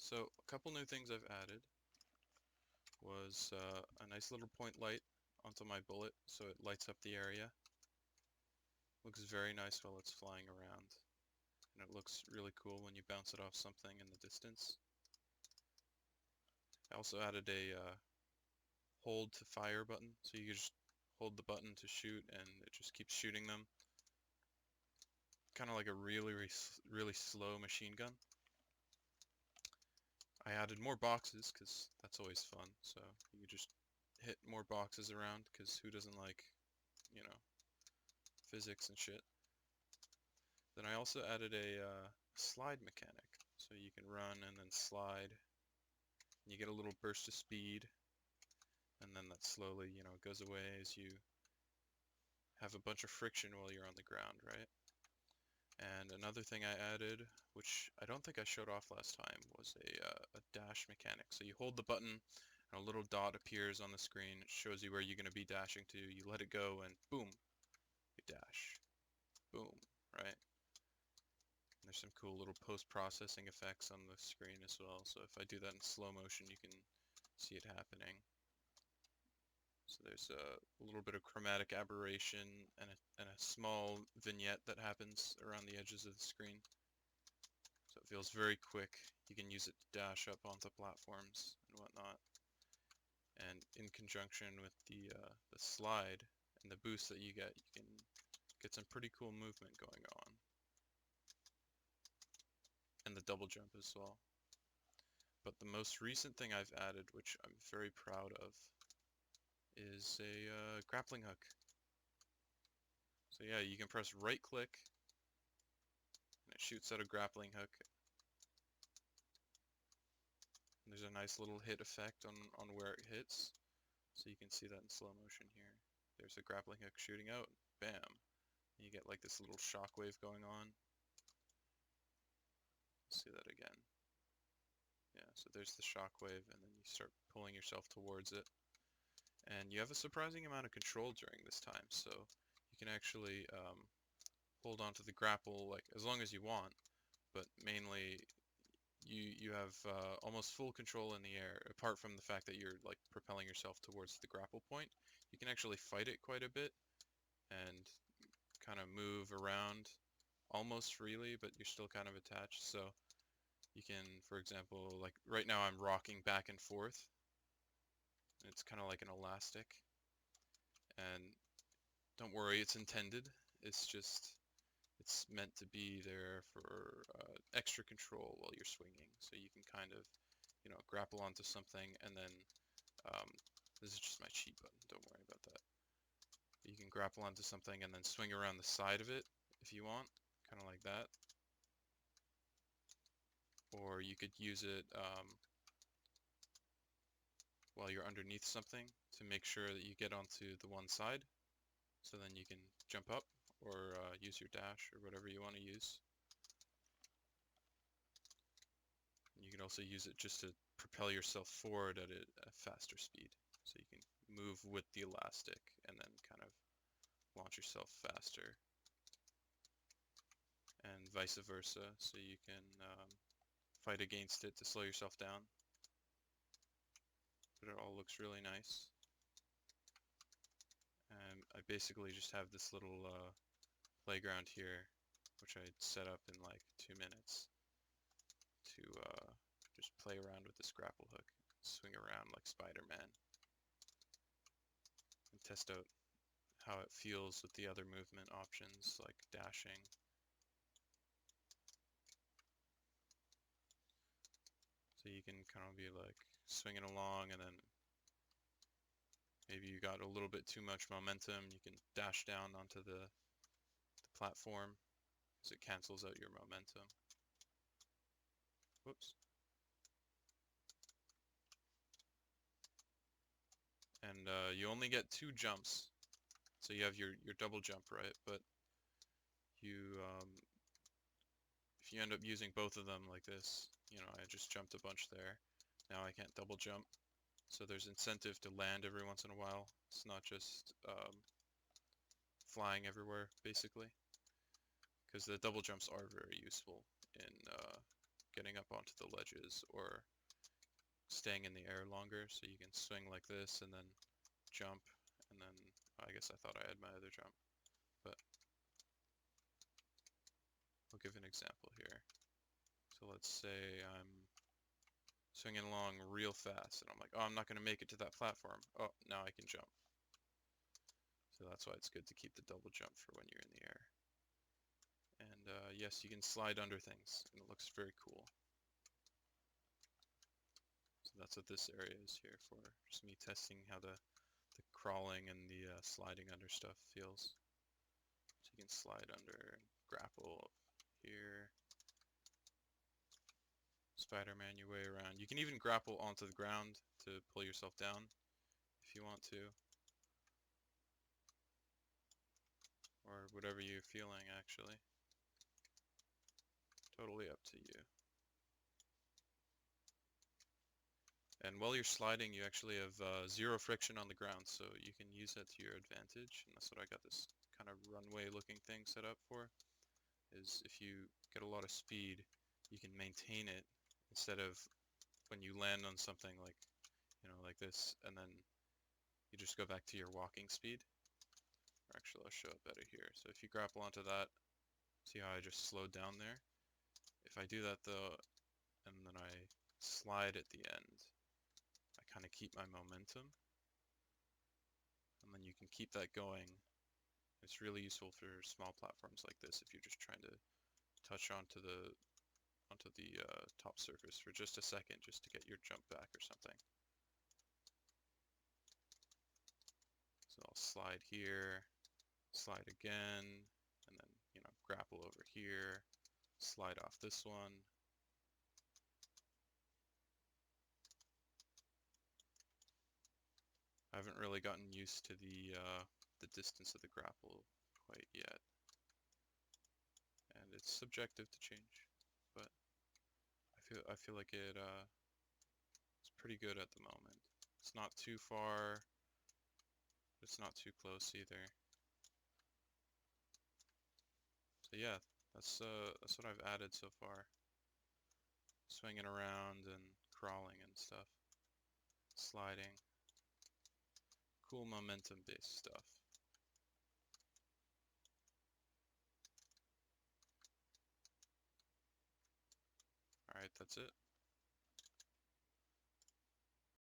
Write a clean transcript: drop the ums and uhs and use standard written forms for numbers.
So a couple new things I've added was a nice little point light onto my bullet so it lights up the area. Looks very nice while it's flying around, and it looks really cool when you bounce it off something in the distance. I also added a hold to fire button, so you just hold the button to shoot and it just keeps shooting them. Kind of like a really slow machine gun. I added more boxes because that's always fun, so you could just hit more boxes around because who doesn't like, you know, physics and shit. Then I also added a slide mechanic, so you can run and then slide. You get a little burst of speed, and then that slowly, goes away as you have a bunch of friction while you're on the ground, right? And another thing I added, which I don't think I showed off last time, was a dash mechanic. So you hold the button, and a little dot appears on the screen. It shows you where you're going to be dashing to. You let it go, and boom, you dash. Boom, right? There's some cool little post-processing effects on the screen as well. So if I do that in slow motion, you can see it happening. So there's a little bit of chromatic aberration and a small vignette that happens around the edges of the screen. So it feels very quick. You can use it to dash up onto platforms and whatnot. And in conjunction with the slide and the boost that you can get some pretty cool movement going on. And the double jump as well. But the most recent thing I've added, which I'm very proud of, is a grappling hook. So yeah, you can press right click and it shoots out a grappling hook. And there's a nice little hit effect on where it hits. So you can see that in slow motion here. There's a grappling hook shooting out, bam. And you get like this little shockwave going on. Let's see that again. Yeah, so there's the shockwave and then you start pulling yourself towards it. And you have a surprising amount of control during this time, so you can actually hold on to the grapple like as long as you want, but mainly you have almost full control in the air, apart from the fact that you're like propelling yourself towards the grapple point. You can actually fight it quite a bit and kind of move around almost freely, but you're still kind of attached. So you can, for example, like right now I'm rocking back and forth. It's kind of like an elastic. And don't worry, it's intended. It's just, it's meant to be there for extra control while you're swinging. So you can kind of, grapple onto something and then, um, this is just my cheat button, don't worry about that. You can grapple onto something and then swing around the side of it if you want, kind of like that. Or you could use it while you're underneath something to make sure that you get onto the one side. So then you can jump up or use your dash or whatever you want to use. You can also use it just to propel yourself forward at a faster speed. So you can move with the elastic and then kind of launch yourself faster. And vice versa. So you can fight against it to slow yourself down. But it all looks really nice. And I basically just have this little playground here, which I set up in like 2 minutes to just play around with this grapple hook, swing around like Spider-Man, and test out how it feels with the other movement options like dashing. So you can kind of be like swinging along and then maybe you got a little bit too much momentum, you can dash down onto the platform because it cancels out your momentum. Whoops. And you only get 2 jumps. So you have your double jump, right? But you, if you end up using both of them like this, I just jumped a bunch there. Now I can't double jump. So there's incentive to land every once in a while. It's not just flying everywhere, basically. Because the double jumps are very useful in getting up onto the ledges or staying in the air longer. So you can swing like this and then jump, and then I guess I thought I had my other jump, but I'll give an example here. So let's say I'm swinging along real fast and I'm like, oh, I'm not going to make it to that platform. Oh, now I can jump. So that's why it's good to keep the double jump for when you're in the air. And yes, you can slide under things and it looks very cool. So that's what this area is here for, just me testing how the crawling and the sliding under stuff feels. So you can slide under and grapple here. Spider-Man your way around. You can even grapple onto the ground to pull yourself down if you want to. Or whatever you're feeling, actually. Totally up to you. And while you're sliding, you actually have zero friction on the ground, so you can use that to your advantage. And that's what I got this kind of runway looking thing set up for, is if you get a lot of speed, you can maintain it instead of when you land on something like, like this, and then you just go back to your walking speed. Or actually, I'll show it better here. So if you grapple onto that, see how I just slowed down there? If I do that though, and then I slide at the end, I kind of keep my momentum, and then you can keep that going. It's really useful for small platforms like this if you're just trying to touch onto the top surface for just a second, just to get your jump back or something. So I'll slide here, slide again, and then grapple over here, slide off this one. I haven't really gotten used to the distance of the grapple quite yet, and it's subjective to change, but I feel like it's pretty good at the moment. It's not too far, but it's not too close either. So yeah, that's what I've added so far. Swinging around and crawling and stuff, sliding. Cool momentum-based stuff. Alright, that's it.